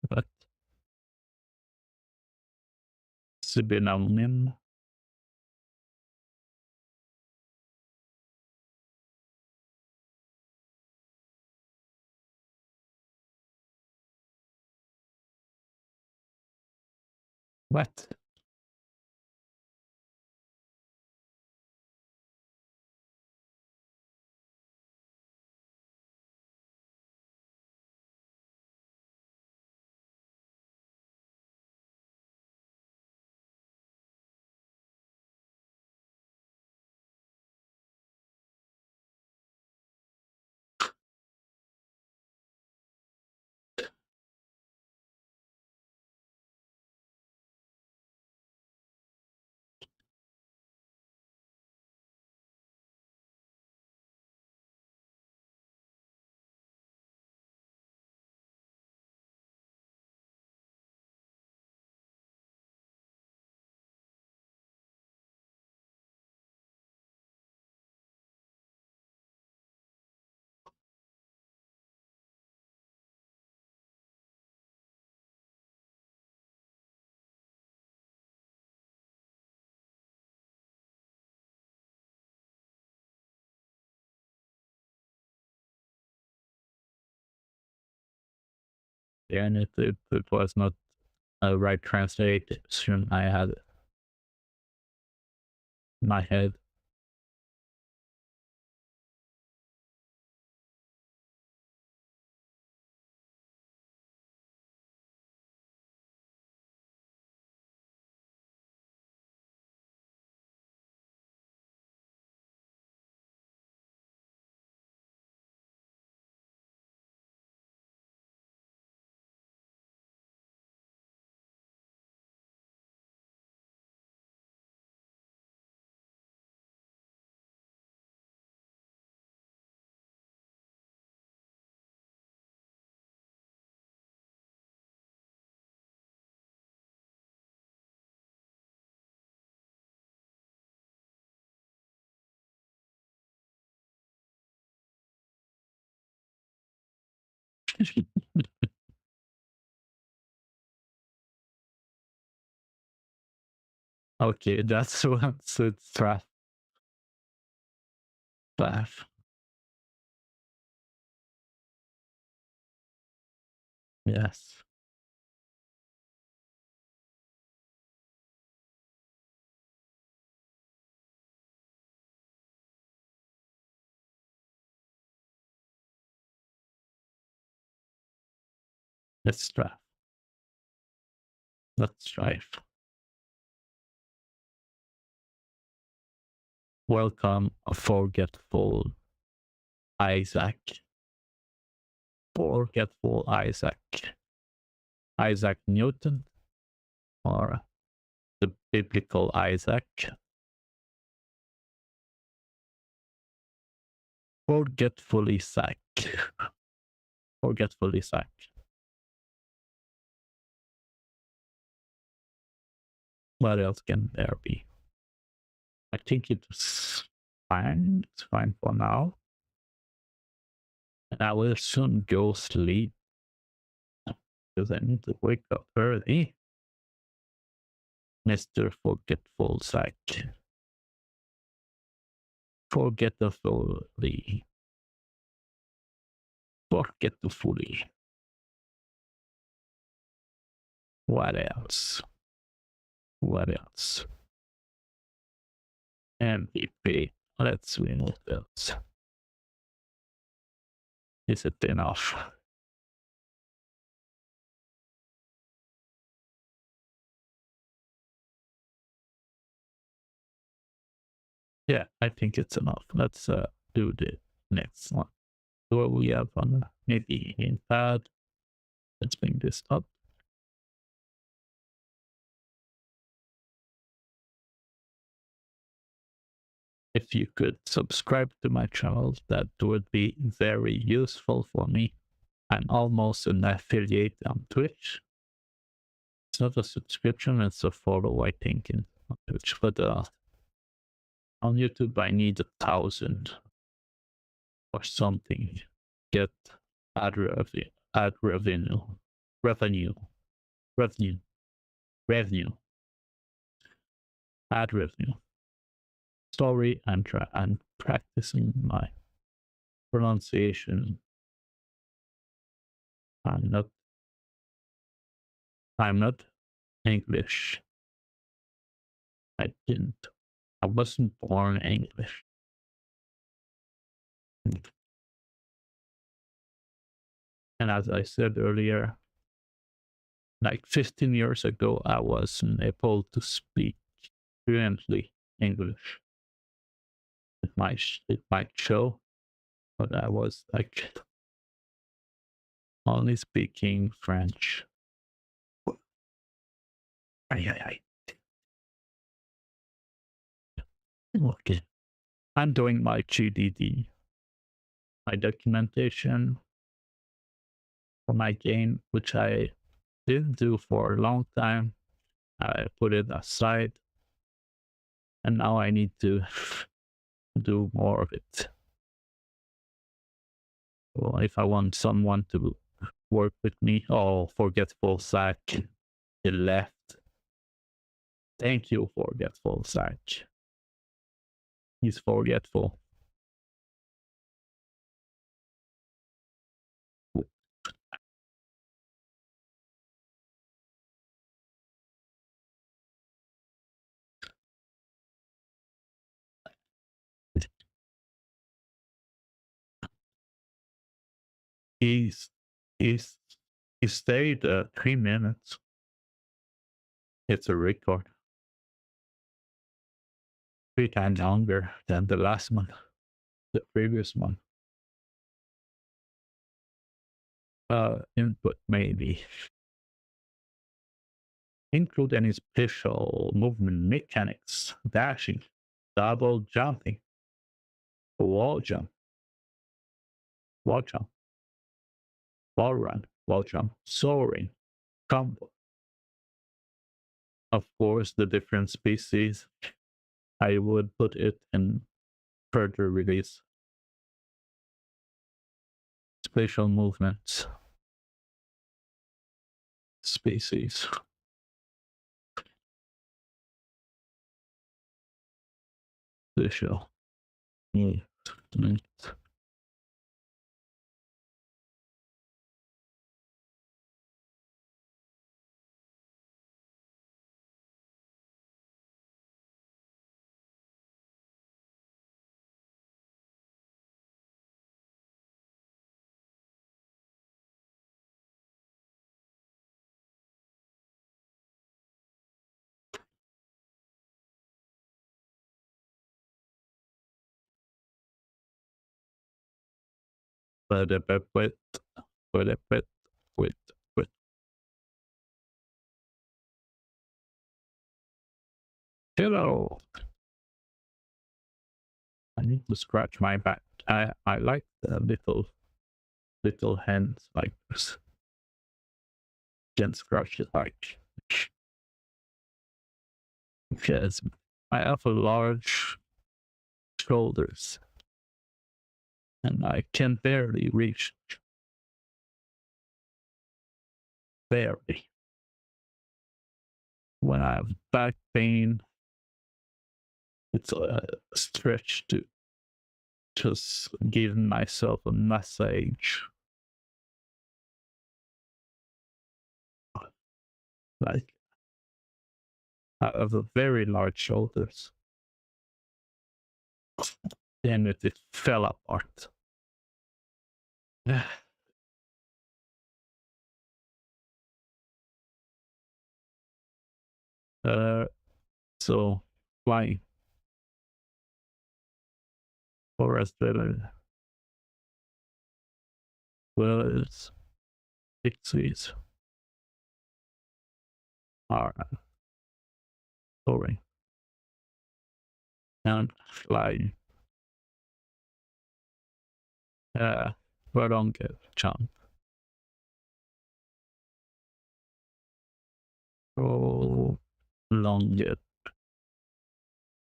But synonym. What? And it was not a right translation I had in my head. Okay, that's one. So it's trap. Yes. Let's strive. Let's strive. Welcome, forgetful Isaac. forgetful Isaac Newton, or the biblical Isaac. Forgetful Isaac. Forgetful Isaac. What else can there be? I think it's fine. It's fine for now. And I will soon go sleep because I need to wake up early. Mr. Forgetful Isaac. Forgetfully. Forgetfully. What else? What else? MVP. Let's see what else. Is it enough? Yeah, I think it's enough. Let's do the next one. So we have on maybe in pad. Let's bring this up. If you could subscribe to my channel, that would be very useful for me. I'm almost an affiliate on Twitch. It's not a subscription, it's a follow, I think, in Twitch. But on YouTube, I need 1,000 or something. Get ad revenue, ad revenue, revenue, revenue, revenue, ad revenue. Sorry, I'm practicing my pronunciation. I'm not English. I wasn't born English. And as I said earlier, like 15 years ago, I wasn't able to speak fluently English. It might show, but I was like only speaking French. Okay. I'm doing my GDD, my documentation for my game, which I didn't do for a long time. I put it aside, and now I need to do more of it. Well, if I want someone to work with me, oh, forgetful Zach, he left. Thank you, forgetful Zach. He's forgetful. He's he stayed 3 minutes. It's a record. 3 times longer than the last one, the previous one. Input maybe. Include any special movement mechanics, dashing, double jumping, wall jump, wall jump, wall run, wall jump, soaring, combo. Of course, the different species, I would put it in further release. Spatial movements, species. Spatial movement. But with a bit with hello. I need to scratch my back. I like the little hands like this. Can scratch it like because I have a large shoulders and I can barely reach barely. When I have back pain, it's a stretch to just give myself a massage. Like I have a very large shoulders. Damn it fell apart. So flying forest willows, pixies are soaring and flying. Prolonged jump. Prolonged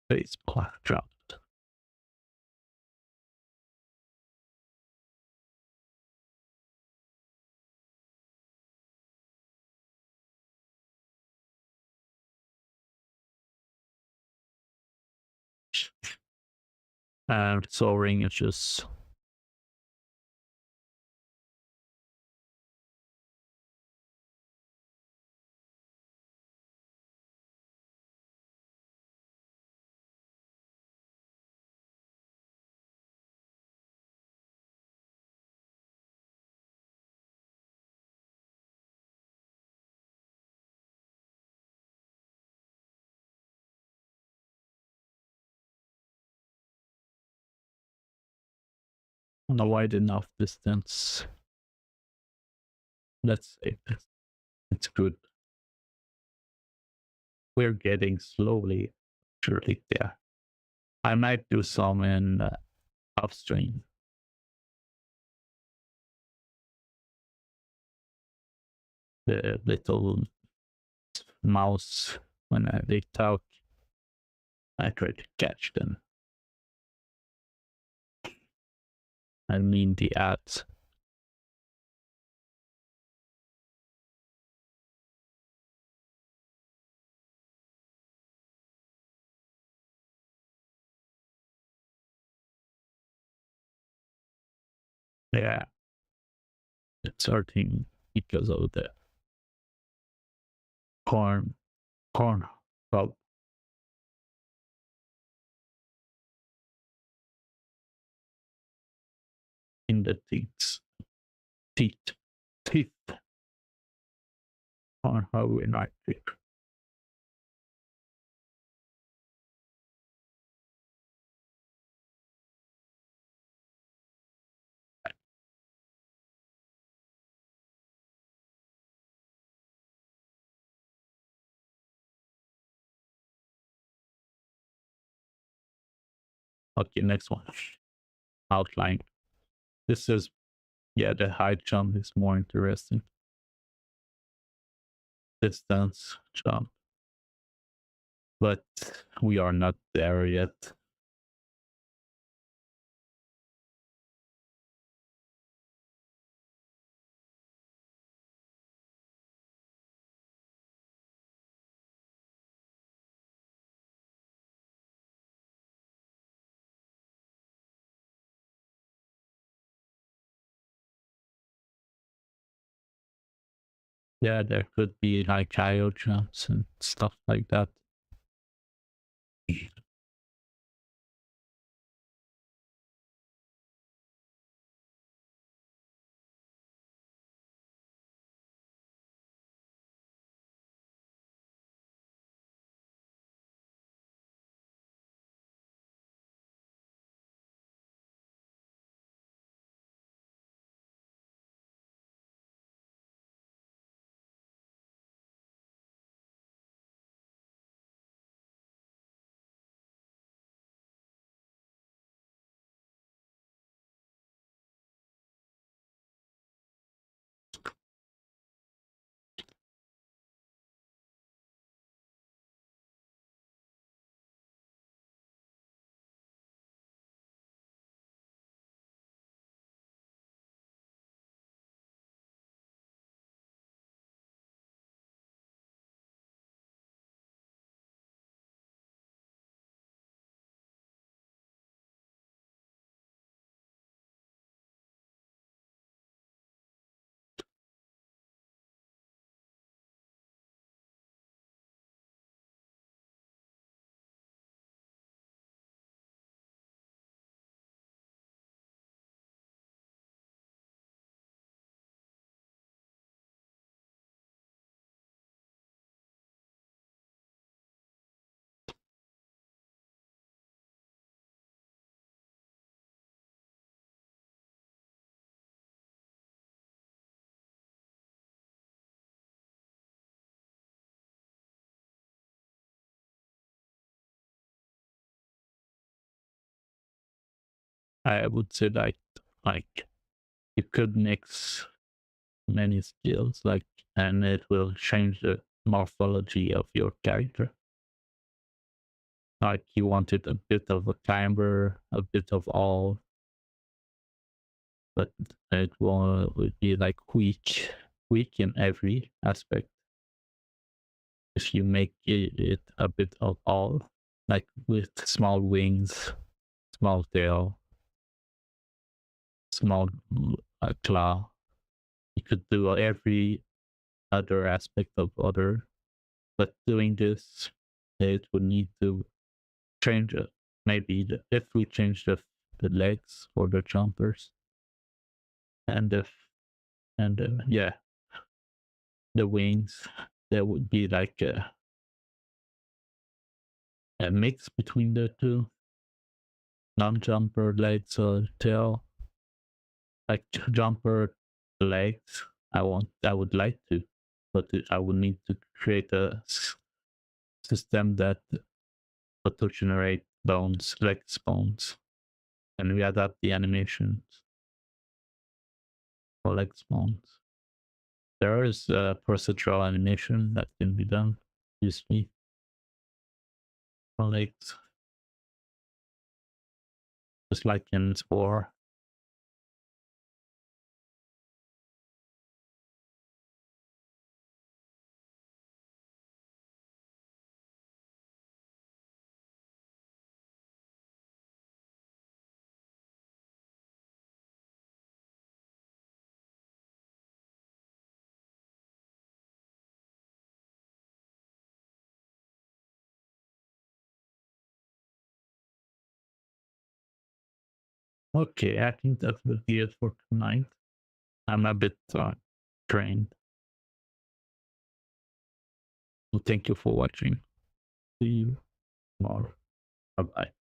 baseball jump. And soaring is just on a wide enough distance. Let's say it's good. We're getting slowly, surely there. I might do some in upstream. The little mouse, when they talk, I try to catch them. I mean the ads. Yeah, it's hurting because of the corn pulp in the teeth on how we like it. Okay, next one. Outline. This is, yeah, the high jump is more interesting. Distance jump. But we are not there yet. Yeah, there could be like IO jumps and stuff like that. I would say like you could mix many skills, like, and it will change the morphology of your character. Like you wanted a bit of a climber, a bit of all, but it will be like weak in every aspect. If you make it a bit of all, like with small wings, small tail, small claw, you could do every other aspect of other. But doing this, it would need to change it. Maybe if we change the legs for the jumpers, and if and yeah, the wings, there would be like a mix between the two, non-jumper legs or tail, like jumper legs. I would like to, but I would need to create a system that auto generate bones, legs bones, and we adapt the animations for legs bones. There is a procedural animation that can be done usually for legs, just like in Spore. Okay, I think that will be it for tonight. I'm a bit drained. So thank you for watching. See you tomorrow. Bye bye.